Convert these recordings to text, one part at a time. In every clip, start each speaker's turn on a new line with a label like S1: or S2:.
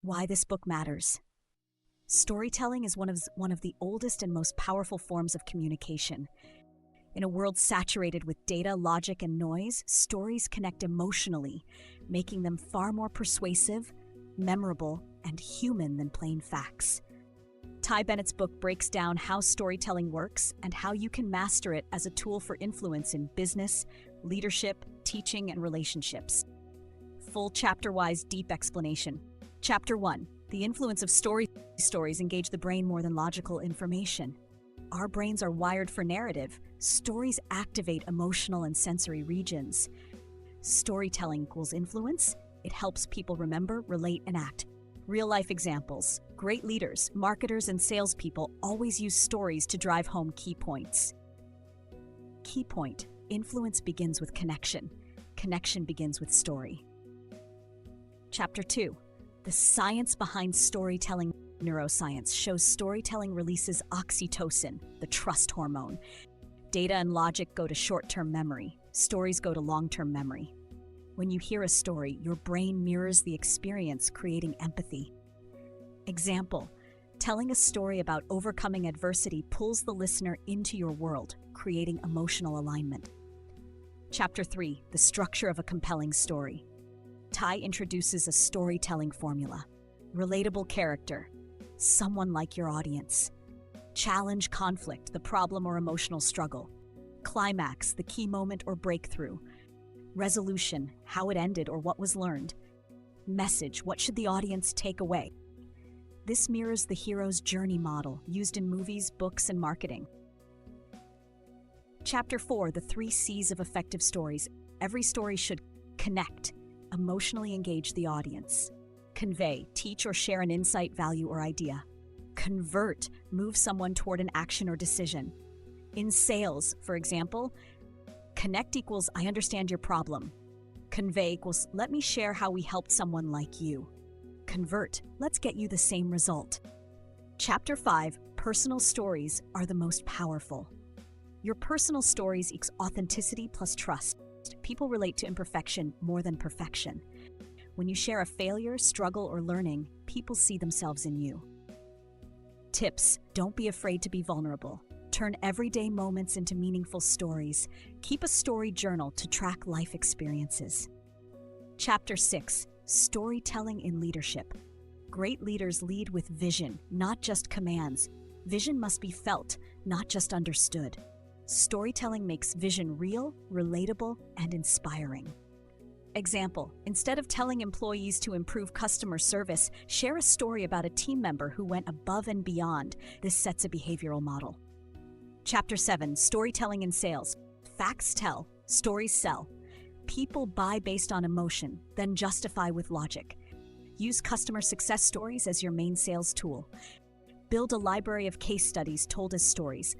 S1: Why this book matters. Storytelling is one of the oldest and most powerful forms of communication. In a world saturated with data, logic, and noise, stories connect emotionally, making them far more persuasive, memorable, and human than plain facts. Ty Bennett's book breaks down how storytelling works and how you can master it as a tool for influence in business, leadership, teaching, and relationships. Full chapter-wise deep explanation. Chapter 1. The influence of stories engage the brain more than logical information. Our brains are wired for narrative. Stories activate emotional and sensory regions. Storytelling equals influence. It helps people remember, relate, and act. Real-life examples. Great leaders, marketers, and salespeople always use stories to drive home key points. Key point. Influence begins with connection. Connection begins with story. Chapter 2. The science behind storytelling. Neuroscience shows storytelling releases oxytocin, the trust hormone. Data and logic go to short-term memory. Stories go to long-term memory. When you hear a story, your brain mirrors the experience, creating empathy. Example: telling a story about overcoming adversity pulls the listener into your world, creating emotional alignment. Chapter 3. The structure of a compelling story. Ty introduces a storytelling formula. Relatable character. Someone like your audience. Challenge, conflict, the problem or emotional struggle. Climax, the key moment or breakthrough. Resolution, how it ended or what was learned. Message, what should the audience take away? This mirrors the hero's journey model used in movies, books, and marketing. Chapter 4. The 3 C's of effective stories. Every story should connect, emotionally engage the audience. Convey, teach or share an insight, value, or idea. Convert, move someone toward an action or decision. In sales, for example, connect equals I understand your problem. Convey equals let me share how we helped someone like you. Convert, let's get you the same result. Chapter 5. Personal stories are the most powerful. Your personal stories equals authenticity plus trust. People relate to imperfection more than perfection. When you share a failure, struggle, or learning, people see themselves in you. Tips: don't be afraid to be vulnerable. Turn everyday moments into meaningful stories. Keep a story journal to track life experiences. Chapter 6. Storytelling in leadership. Great leaders lead with vision, not just commands. Vision must be felt, not just understood. Storytelling makes vision real, relatable, and inspiring. Example: instead of telling employees to improve customer service, share a story about a team member who went above and beyond. This sets a behavioral model. Chapter 7. Storytelling in sales. Facts tell, stories sell. People buy based on emotion, then justify with logic. Use customer success stories as your main sales tool. Build a library of case studies told as stories.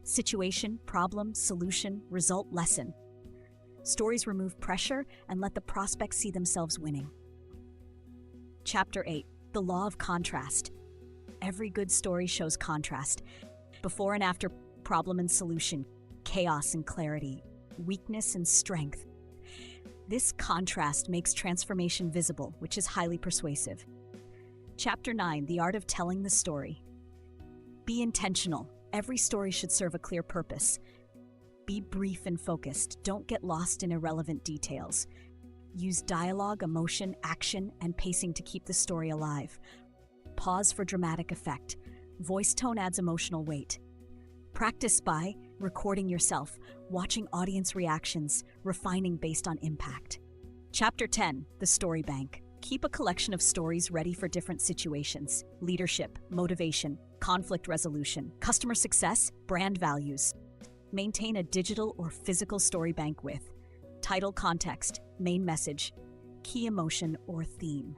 S1: Situation, problem, solution, result, lesson. Stories remove pressure and let the prospect see themselves winning. Chapter 8. The law of contrast. Every good story shows contrast. Before and after, problem and solution, chaos and clarity, weakness and strength. This contrast makes transformation visible, which is highly persuasive. Chapter 9. The art of telling the story. Be intentional. Every story should serve a clear purpose. Be brief and focused. Don't get lost in irrelevant details. Use dialogue, emotion, action, and pacing to keep the story alive. Pause for dramatic effect. Voice tone adds emotional weight. Practice by recording yourself, watching audience reactions, refining based on impact. Chapter 10. The Story Bank. Keep a collection of stories ready for different situations: leadership, motivation, conflict resolution, customer success, brand values. Maintain a digital or physical story bank with title, context, main message, key emotion, or theme.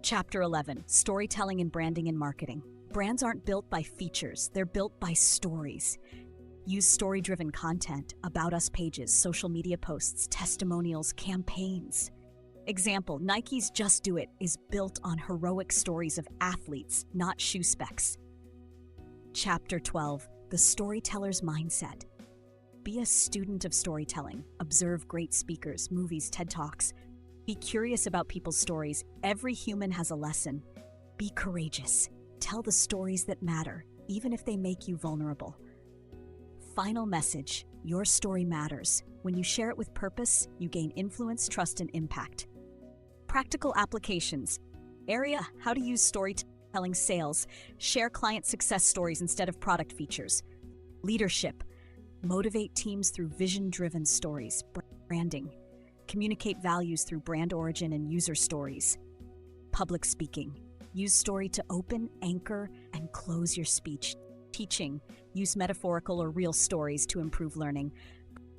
S1: Chapter 11. Storytelling in branding and marketing. Brands aren't built by features, they're built by stories. Use story-driven content, about us pages, social media posts, testimonials, campaigns. Example: Nike's Just Do It is built on heroic stories of athletes, not shoe specs. Chapter 12. The Storyteller's Mindset. Be a student of storytelling. Observe great speakers, movies, TED Talks. Be curious about people's stories. Every human has a lesson. Be courageous. Tell the stories that matter, even if they make you vulnerable. Final message: your story matters. When you share it with purpose, you gain influence, trust, and impact. Practical applications. Area: how to use storytelling sales. Share client success stories instead of product features. Leadership: motivate teams through vision-driven stories. Branding: communicate values through brand origin and user stories. Public speaking: use story to open, anchor, and close your speech. Teaching: use metaphorical or real stories to improve learning.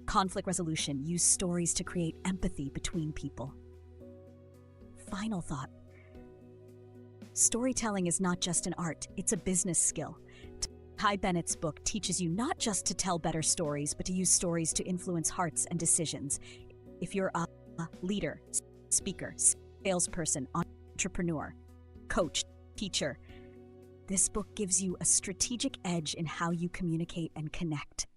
S1: Conflict resolution: use stories to create empathy between people. Final thought: storytelling is not just an art, it's a business skill. Ty Bennett's book teaches you not just to tell better stories, but to use stories to influence hearts and decisions. If you're a leader, speaker, salesperson, entrepreneur, coach, teacher, this book gives you a strategic edge in how you communicate and connect.